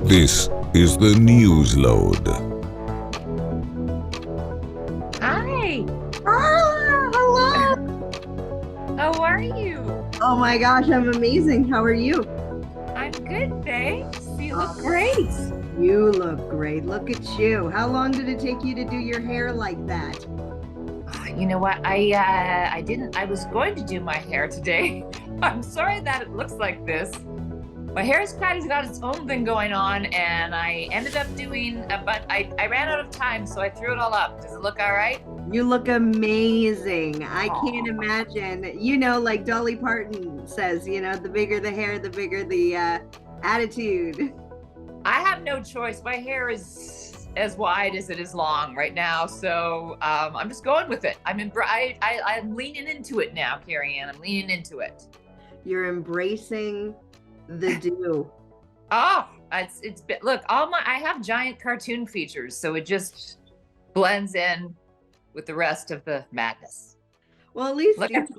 This is the Newsload. Hi, Hello. how are you? Oh my gosh, I'm amazing. How are you? I'm good, thanks. You look great. You look great. Look at you. How long did it take you to do your hair like that? You know what? I didn't. I was going to do my hair today. I'm sorry that it looks like this. My hair's kind of got its own thing going on, and I ended up doing, but I ran out of time, so I threw it all up. Does it look all right? You look amazing. I can't Aw. imagine. You know, like Dolly Parton says, the bigger the hair, the bigger the attitude. I have no choice. My hair is as wide as it is long right now, so I'm just going with it. I'm leaning into it now, Carrie Anne. I'm leaning into it. You're embracing the do. Oh, it's been, look, I have giant cartoon features, so it just blends in with the rest of the madness. Well, at least Look you're at,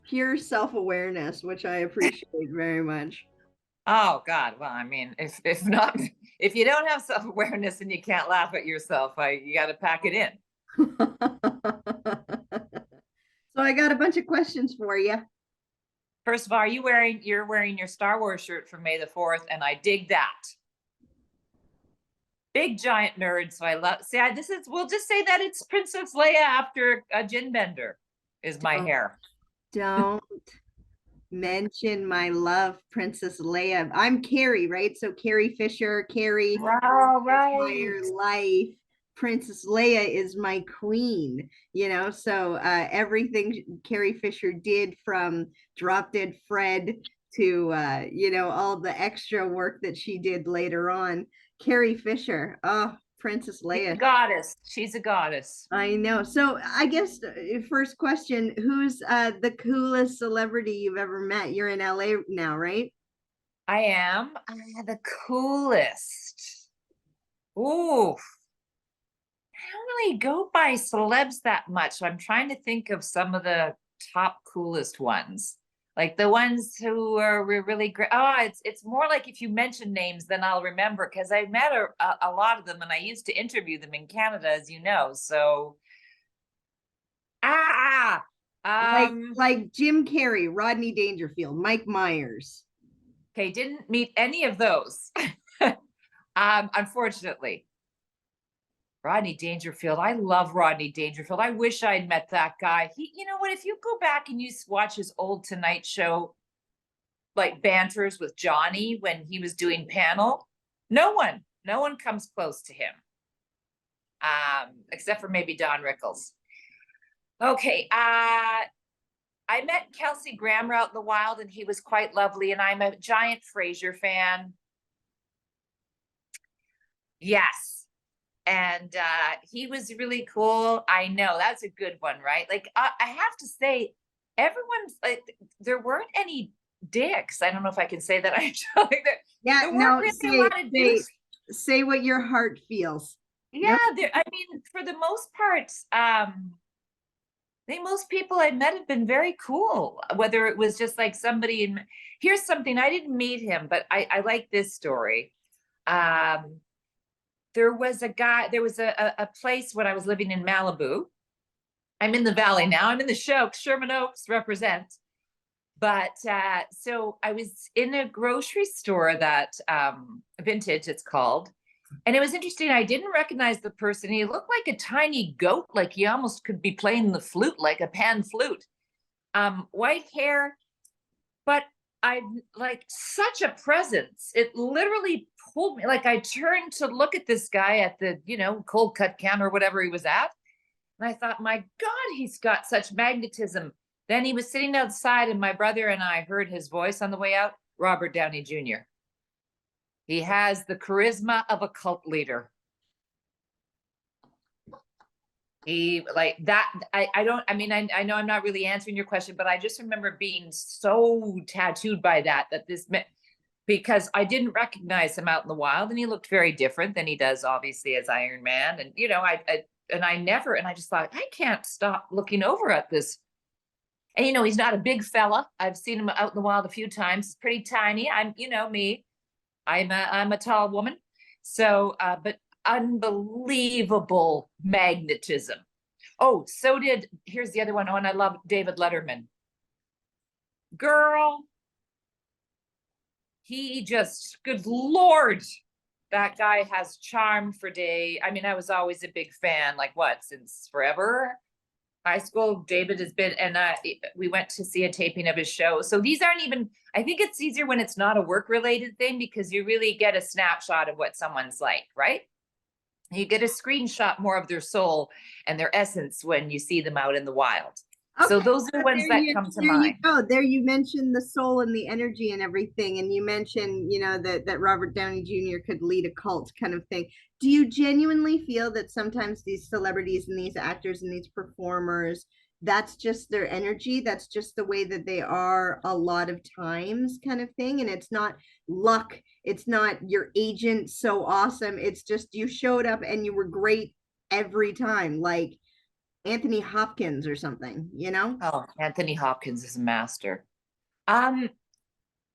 pure self-awareness, which I appreciate very much. oh God, well, I mean, if not, if you don't have self-awareness and you can't laugh at yourself, you got to pack it in. So I got a bunch of questions for you. First of all, you're wearing your Star Wars shirt from May the 4th, and I dig that. Big giant nerd, so I love. See, we'll just say that it's Princess Leia after a gin bender is my Don't, hair. don't mention my love, Princess Leia. I'm Carrie, right? So Carrie Fisher, Carrie, Wow, right. entire life. Princess Leia is my queen, so everything Carrie Fisher did, from Drop Dead Fred to all the extra work that she did later on. Carrie Fisher, oh, Princess She's a Leia. goddess. She's a goddess. I know. So I guess first question, who's the coolest celebrity you've ever met? You're in LA now, right? I am the coolest. Ooh, I don't really go by celebs that much. So I'm trying to think of some of the top coolest ones. Like the ones who are really great. Oh, it's more like if you mention names, then I'll remember, because I met a lot of them, and I used to interview them in Canada, as you know. So, ah, Like um, like Jim Carrey, Rodney Dangerfield, Mike Myers. okay, didn't meet any of those. Unfortunately. Rodney Dangerfield. I love Rodney Dangerfield. I wish I'd met that guy. You know what? If you go back and you watch his old Tonight Show, like banters with Johnny when he was doing panel, no one comes close to him, except for maybe Don Rickles. Okay, I met Kelsey Grammer out in the wild, and he was quite lovely. And I'm a giant Frasier fan. Yes. And he was really cool. I know, that's a good one, right? Like, I have to say, everyone's like, there weren't any dicks. I don't know if I can say that. Actually, Yeah, there weren't no, really a lot of dudes. say what your heart feels. Yeah, Yep. I mean, for the most part, I think most people I met have been very cool. Whether it was just like somebody in, here's something, I didn't meet him, but I like this story. There was a place when I was living in Malibu. I'm in the valley now. I'm in the show. Sherman Oaks represent. But so I was in a grocery store that Vintage, it's called. And it was interesting. I didn't recognize the person. He looked like a tiny goat, like he almost could be playing the flute, like a pan flute. White hair, but I like such a presence. It literally pulled me. Like, I turned to look at this guy at the, cold cut counter or whatever he was at. And I thought, my God, he's got such magnetism. Then he was sitting outside, and my brother and I heard his voice on the way out. Robert Downey Jr. He has the charisma of a cult leader. He like that. I don't, I mean, I know I'm not really answering your question, but I just remember being so tattooed by that this meant, because I didn't recognize him out in the wild, and he looked very different than he does obviously as Iron Man. And I just thought, I can't stop looking over at this. And he's not a big fella. I've seen him out in the wild a few times. He's pretty tiny. I'm me. I'm a tall woman. So, but unbelievable magnetism. Oh, so did, here's the other one. Oh, and I love David Letterman. Girl, he just, good Lord, that guy has charm for day. I mean, I was always a big fan, like what, since forever? High school. David has been, and we went to see a taping of his show. So these aren't even, I think it's easier when it's not a work related thing, because you really get a snapshot of what someone's like, right? You get a screenshot more of their soul and their essence when you see them out in the wild. So those are the ones that come to mind. There you mentioned the soul and the energy and everything, and you mentioned, you know, that Robert Downey Jr. could lead a cult kind of thing. Do you genuinely feel that sometimes these celebrities and these actors and these performers, that's just their energy, that's just the way that they are a lot of times kind of thing, and it's not luck, it's not your agent so awesome, it's just you showed up and you were great every time, like Anthony Hopkins or something, you know? Oh, Anthony Hopkins is a master.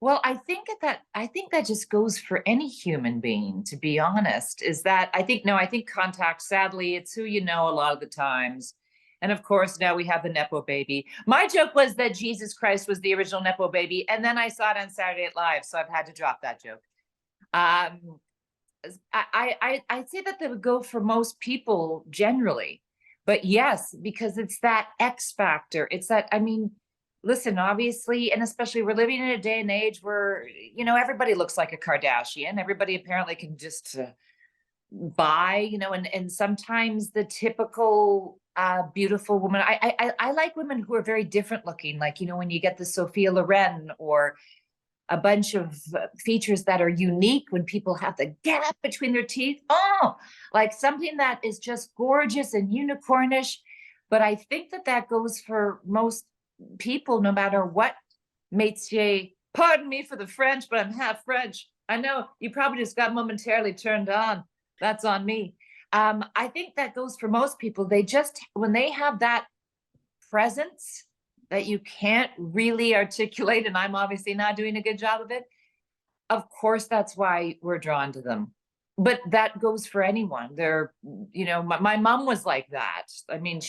Well, I think that just goes for any human being, to be honest, is that I think contact, sadly, it's who you know a lot of the times. And of course, now we have the Nepo baby. My joke was that Jesus Christ was the original Nepo baby. And then I saw it on Saturday Night Live, so I've had to drop that joke. I'd say that would go for most people generally. But yes, because it's that X factor. It's that, I mean, listen, obviously, and especially we're living in a day and age where, you know, everybody looks like a Kardashian. Everybody apparently can just buy, you know, and sometimes the typical beautiful woman. I like women who are very different looking, like, you know, when you get the Sophia Loren or a bunch of features that are unique, when people have the gap between their teeth. Oh, like something that is just gorgeous and unicornish. But I think that goes for most people, no matter what métier. Pardon me for the French, but I'm half French. I know you probably just got momentarily turned on. That's on me. I think that goes for most people. They just, when they have that presence that you can't really articulate, and I'm obviously not doing a good job of it, of course, that's why we're drawn to them. But that goes for anyone. They're, you know, my mom was like that. I mean,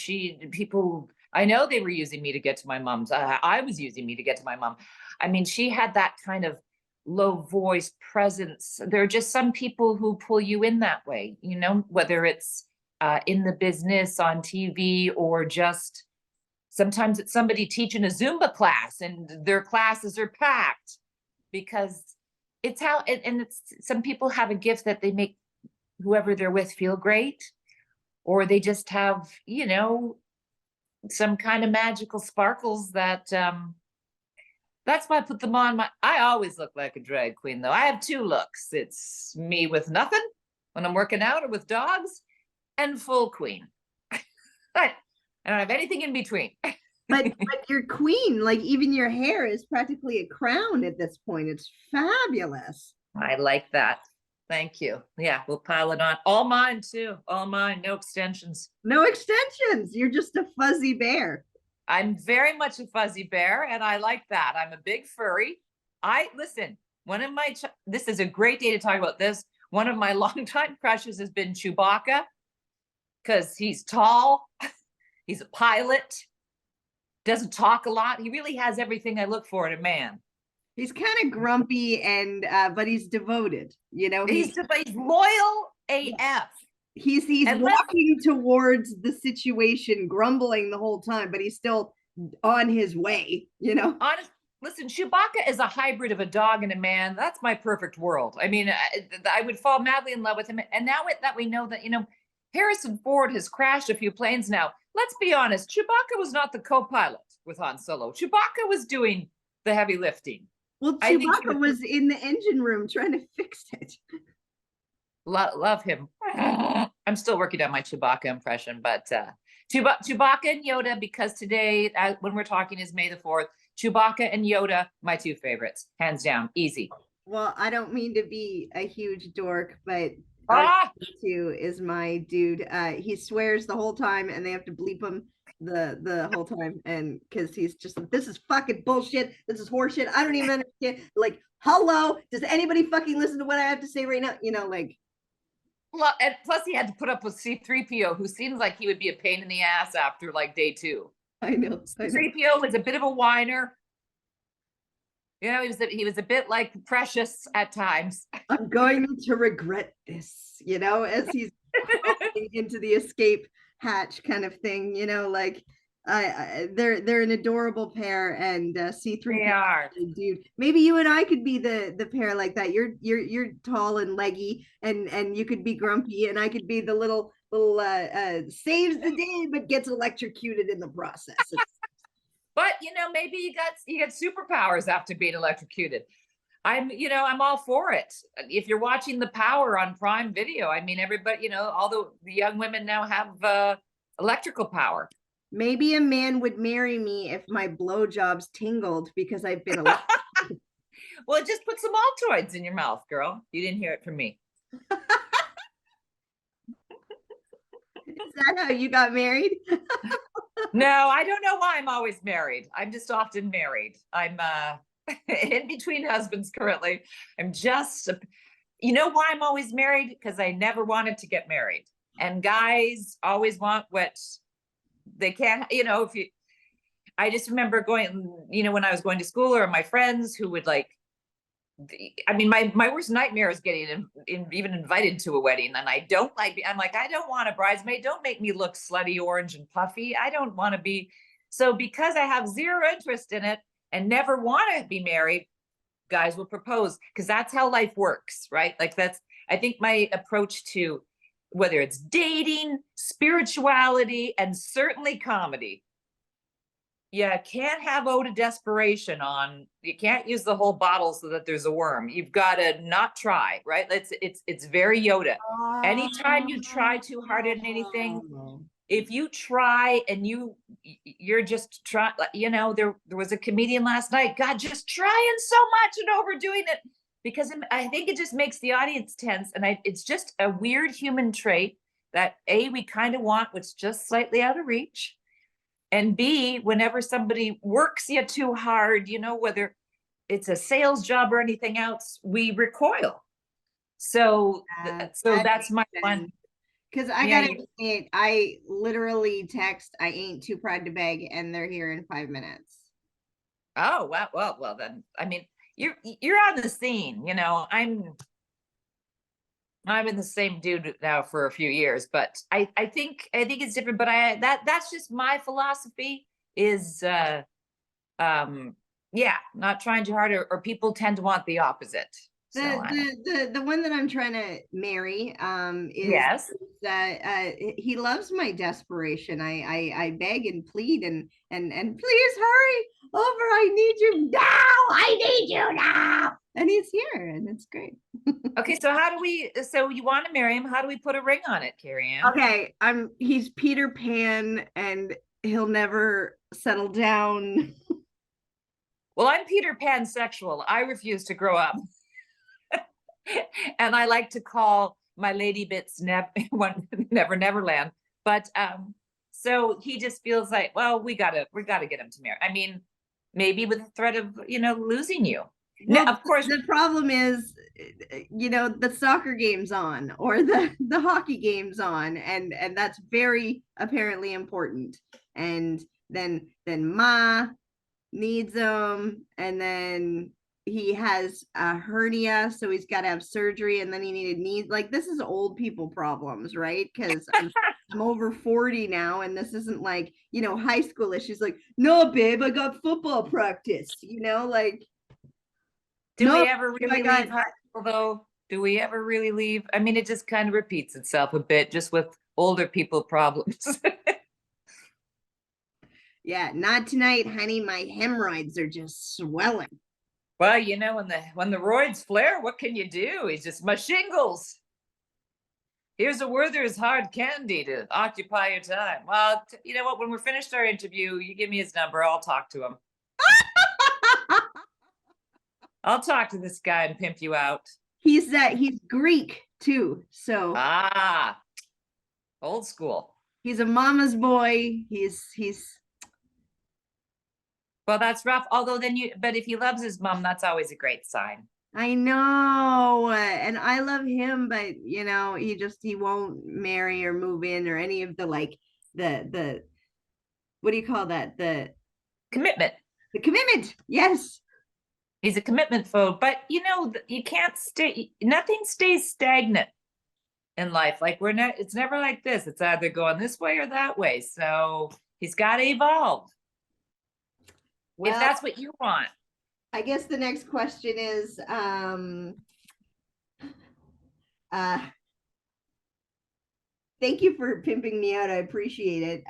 I know they were using me to get to my mom's. I was using me to get to my mom. I mean, she had that kind of low voice presence. There are just some people who pull you in that way, you know, whether it's in the business, on TV, or just sometimes it's somebody teaching a Zumba class and their classes are packed, because it's how, and it's, some people have a gift that they make whoever they're with feel great, or they just have, you know, some kind of magical sparkles that, that's why I put them on I always look like a drag queen though. I have two looks. It's me with nothing when I'm working out or with dogs, and full queen. I don't have anything in between. but you're queen, like even your hair is practically a crown at this point. It's fabulous. I like that. Thank you. Yeah, we'll pile it on. All mine too. All mine. No extensions. No extensions. You're just a fuzzy bear. I'm very much a fuzzy bear, and I like that. I'm a big furry. Listen, one of my, this is a great day to talk about this. One of my longtime crushes has been Chewbacca, because he's tall. He's a pilot, doesn't talk a lot. He really has everything I look for in a man. He's kind of grumpy and but he's devoted, you know. He's loyal AF. He's walking towards the situation, grumbling the whole time, but he's still on his way, you know. Listen, Chewbacca is a hybrid of a dog and a man. That's my perfect world. I mean, I would fall madly in love with him. And now that we know that, you know, Harrison Ford has crashed a few planes now. Let's be honest, Chewbacca was not the co-pilot with Han Solo. Chewbacca was doing the heavy lifting. Well, Chewbacca was in the engine room trying to fix it. Love him. I'm still working on my Chewbacca impression, but Chewbacca and Yoda, because today, when we're talking, is May the 4th. Chewbacca and Yoda, my two favorites, hands down, easy. Well, I don't mean to be a huge dork, but R2 is my dude. He swears the whole time and they have to bleep him the whole time, and because he's just like, this is fucking bullshit, this is horseshit, I don't even understand. Like, hello, does anybody fucking listen to what I have to say right now? You know, like. Well, and plus he had to put up with C-3PO, who seems like he would be a pain in the ass after like day 2. I know. C-3PO was a bit of a whiner. You know, he was a bit like Precious at times. I'm going to regret this, you know, as he's into the escape hatch kind of thing, you know, like they're an adorable pair, and C3 They are. dude, maybe you and I could be the pair like that. You're tall and leggy, and you could be grumpy, and I could be the little saves the day but gets electrocuted in the process. But you know, maybe you get superpowers after being electrocuted. I'm all for it. If you're watching The Power on Prime Video, I mean, everybody, you know, all the young women now have electrical power. Maybe a man would marry me if my blowjobs tingled because I've been Well, just put some Altoids in your mouth, girl. You didn't hear it from me. Is that how you got married? No, I don't know why I'm always married. I'm just often married. I'm in between husbands currently. I'm just, you know why I'm always married? Because I never wanted to get married. And guys always want what they can't, you know, I just remember going, you know, when I was going to school, or my friends who would like, I mean, my worst nightmare is getting even invited to a wedding, and I don't like. I'm like, I don't want a bridesmaid. Don't make me look slutty, orange, and puffy. I don't want to be. So because I have zero interest in it and never want to be married, guys will propose, because that's how life works, right? Like I think my approach to whether it's dating, spirituality, and certainly comedy. You can't have ode of desperation on, you can't use the whole bottle so that there's a worm. You've got to not try, right? It's very Yoda. Anytime you try too hard at anything, if you try and you're just trying, you know, there was a comedian last night, God, just trying so much and overdoing it, because I think it just makes the audience tense. And it's just a weird human trait that we kind of want what's just slightly out of reach. And B, whenever somebody works you too hard, you know, whether it's a sales job or anything else, we recoil. So that's my one. Because I gotta admit, I literally text, I ain't too proud to beg, and they're here in 5 minutes. Oh, well then, I mean, you're on the scene, you know. I'm in the same dude now for a few years, but I think it's different. But that's just my philosophy is not trying too hard, or people tend to want the opposite. The one that I'm trying to marry is yes, that he loves my desperation. I beg and plead and please hurry over. I need you now. I need you now. And he's here, and it's great. Okay, so so you want to marry him? How do we put a ring on it, Carrie Anne? Okay, he's Peter Pan, and he'll never settle down. Well, I'm Peter Pan sexual. I refuse to grow up. And I like to call my lady bits Never Neverland. But so he just feels like, well, we gotta get him to marry. I mean, maybe with the threat of, you know, losing you. Well, now, of course, the problem is, you know, the soccer game's on, or the hockey game's on, and that's very apparently important. And then Ma needs him, and then he has a hernia, so he's got to have surgery, and then he needed knees. Like, this is old people problems, right? Because I'm over 40 now, and this isn't like, you know, high schoolish. She's like, no, babe, I got football practice, you know, like. Do we ever really leave high school, though? Do we ever really leave? I mean, it just kind of repeats itself a bit, just with older people problems. Yeah, not tonight, honey. My hemorrhoids are just swelling. Well, you know, when the roids flare, what can you do? It's just my shingles. Here's a Werther's hard candy to occupy your time. Well, you know what? When we're finished our interview, you give me his number. I'll talk to him. I'll talk to this guy and pimp you out. He's Greek too, so old school. He's a mama's boy. He's Well, that's rough. Although but if he loves his mom, that's always a great sign. I know, and I love him, but you know, he won't marry or move in or any of the like the what do you call that? Commitment. The commitment. Yes. He's a commitment phobe, but you can't nothing stays stagnant in life. Like it's never like this. It's either going this way or that way. So he's got to evolve. Well, if that's what you want. I guess the next question is, thank you for pimping me out. I appreciate it.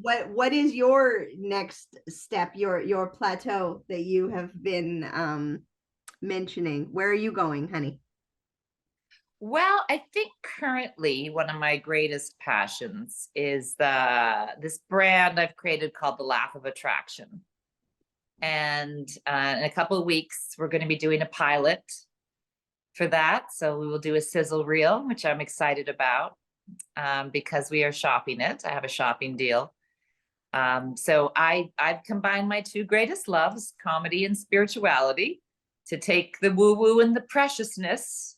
What is your next step, your plateau that you have been mentioning? Where are you going, honey? Well, I think currently one of my greatest passions is this brand I've created called the Laugh of Attraction. And in a couple of weeks, we're going to be doing a pilot for that. So we will do a sizzle reel, which I'm excited about because we are shopping it. I have a shopping deal. So I've combined my two greatest loves, comedy and spirituality, to take the woo-woo and the preciousness.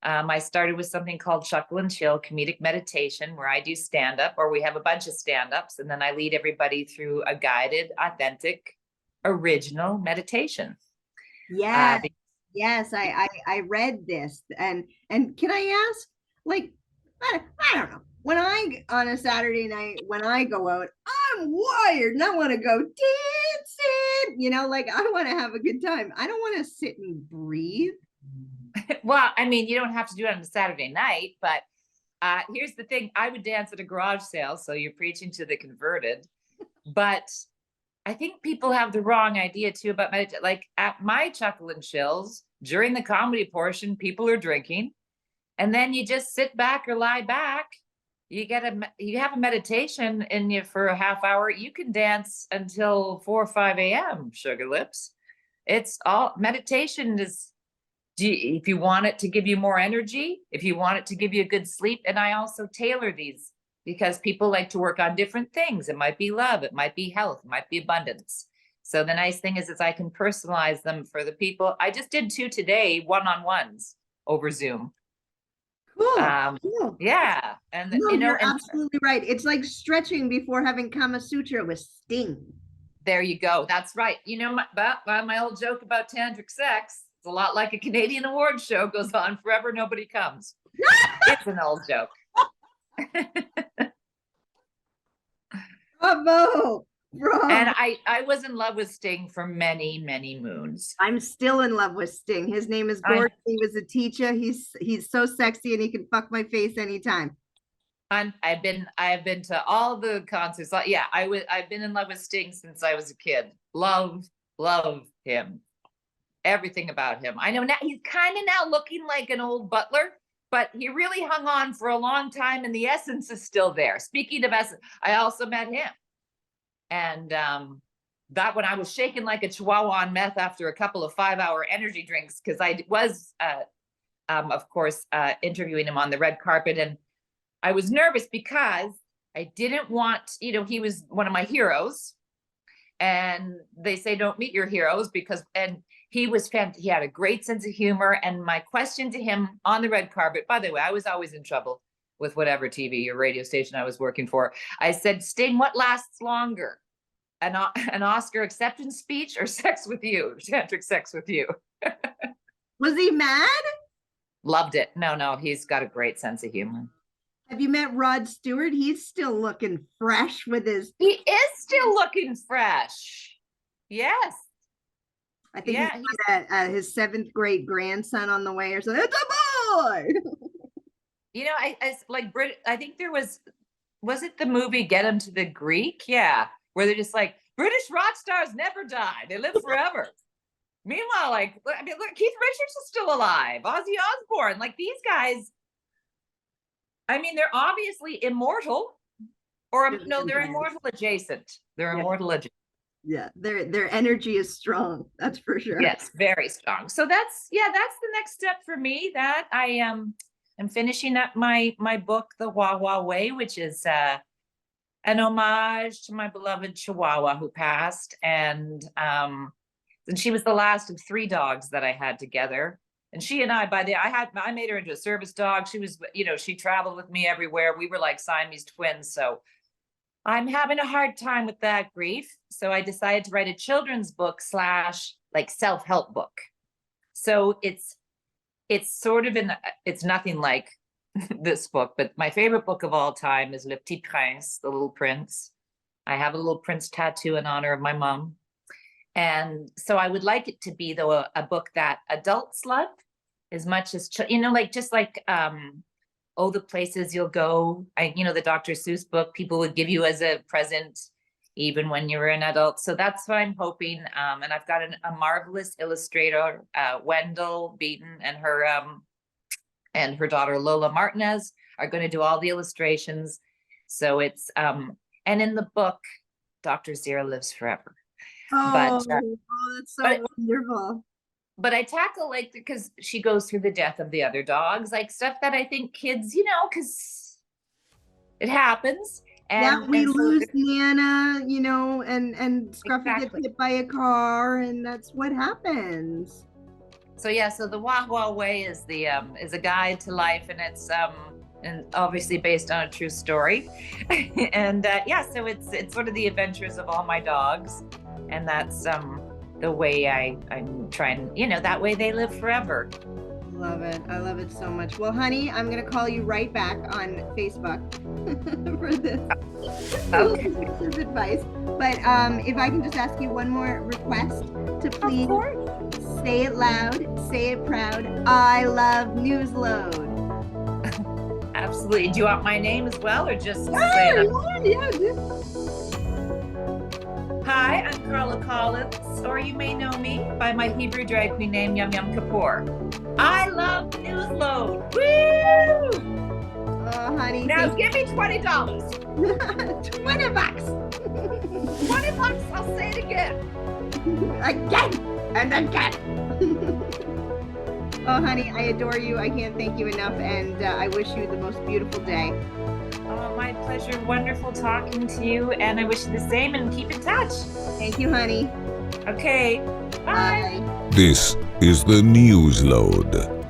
I started with something called Chuckle and Chill Comedic Meditation, where I do stand-up, or we have a bunch of stand-ups, and then I lead everybody through a guided, authentic, original meditation. Yes. Yes, I read this, and can I ask, like, I don't know, when on a Saturday night, when I go out, I'm wired and I want to go dancing, like I want to have a good time. I don't want to sit and breathe. Well, I mean, you don't have to do it on a Saturday night, but here's the thing. I would dance at a garage sale, so you're preaching to the converted. But I think people have the wrong idea too about meditation. Like at my Chuckle and Chills, during the comedy portion, people are drinking, and then you just sit back or lie back. You have a meditation in you for a half hour. You can dance until 4 or 5 a.m. Sugar lips. It's all meditation is. If you want it to give you more energy, if you want it to give you a good sleep, and I also tailor these because people like to work on different things. It might be love, it might be health, it might be abundance. So the nice thing is I can personalize them for the people. I just did 2 today, one-on-ones over Zoom. Cool. Cool. Yeah. And no, you're absolutely right. It's like stretching before having Kama Sutra with Sting. There you go. That's right. My old joke about tantric sex. It's a lot like a Canadian awards show, goes on forever, nobody comes. It's an old joke. Bravo. And I was in love with Sting for many, many moons. I'm still in love with Sting. His name is Gordon. He was a teacher. He's so sexy and he can fuck my face anytime. I've been to all the concerts. Yeah, I've been in love with Sting since I was a kid. Love him. Everything about him. I know now he's kind of now looking like an old butler, but he really hung on for a long time and the essence is still there. Speaking of essence, I also met him. And that when I was shaking like a chihuahua on meth after a couple of 5-hour energy drinks, because I was, of course, interviewing him on the red carpet. And I was nervous because I didn't want, he was one of my heroes. And they say, don't meet your heroes and he was fantastic. He had a great sense of humor. And my question to him on the red carpet, by the way, I was always in trouble with whatever TV or radio station I was working for. I said, Sting, what lasts longer? An Oscar acceptance speech or sex with you? Tantric sex with you? Was he mad? Loved it. No, he's got a great sense of humor. Have you met Rod Stewart? He's still looking fresh with his... He is still looking fresh. Yes. I think he's got his 7th grade grandson on the way or something. It's a boy! I like Brit. I think there was it the movie Get Him to the Greek? Yeah. Where they're just like, British rock stars never die. They live forever. Meanwhile, look, Keith Richards is still alive. Ozzy Osbourne. Like these guys... they're obviously immortal, or no, they're immortal adjacent. They're immortal adjacent. Yeah, their energy is strong. That's for sure. Yes, very strong. So that's the next step for me. That I I'm finishing up my book, The Wawa Way, which is an homage to my beloved Chihuahua who passed. And she was the last of 3 dogs that I had together. And she and I made her into a service dog. She was, she traveled with me everywhere. We were like Siamese twins. So I'm having a hard time with that grief. So I decided to write a children's book / like self-help book. So it's sort of it's nothing like this book, but my favorite book of all time is Le Petit Prince, The Little Prince. I have a little prince tattoo in honor of my mom. And so I would like it to be, though, a book that adults love as much as, just like, Oh, the Places You'll Go. The Dr. Seuss book people would give you as a present, even when you were an adult. So that's what I'm hoping. And I've got a marvelous illustrator, Wendell Beaton, and her daughter Lola Martinez are going to do all the illustrations. So it's and in the book, Dr. Zira lives forever. That's so wonderful. But I tackle because she goes through the death of the other dogs, like stuff that I think kids, because it happens. And we lose Nana, and Scruffy gets hit by a car, and that's what happens. So so the Wawa Way is is a guide to life, and it's and obviously based on a true story. And so it's sort of the adventures of all my dogs, and that's the way I'm trying, that way they live forever. Love it. I love it so much. Well, honey, I'm gonna call you right back on Facebook for this advice. But if I can just ask you one more request to please say it loud, say it proud. I love Newsload. Absolutely. Do you want my name as well, or just say it? Yeah. Hi, I'm Carla Collins, or you may know me by my Hebrew drag queen name, Yum Yum Kapoor. I love Newsload. Woo! Oh, honey. Now give me $20. $20. $20. I'll say it again. Again and again. Oh, honey, I adore you. I can't thank you enough, and I wish you the most beautiful day. Oh, my pleasure. Wonderful talking to you, and I wish you the same, and keep in touch. Thank you, honey. Okay. Bye. This is the Newsload.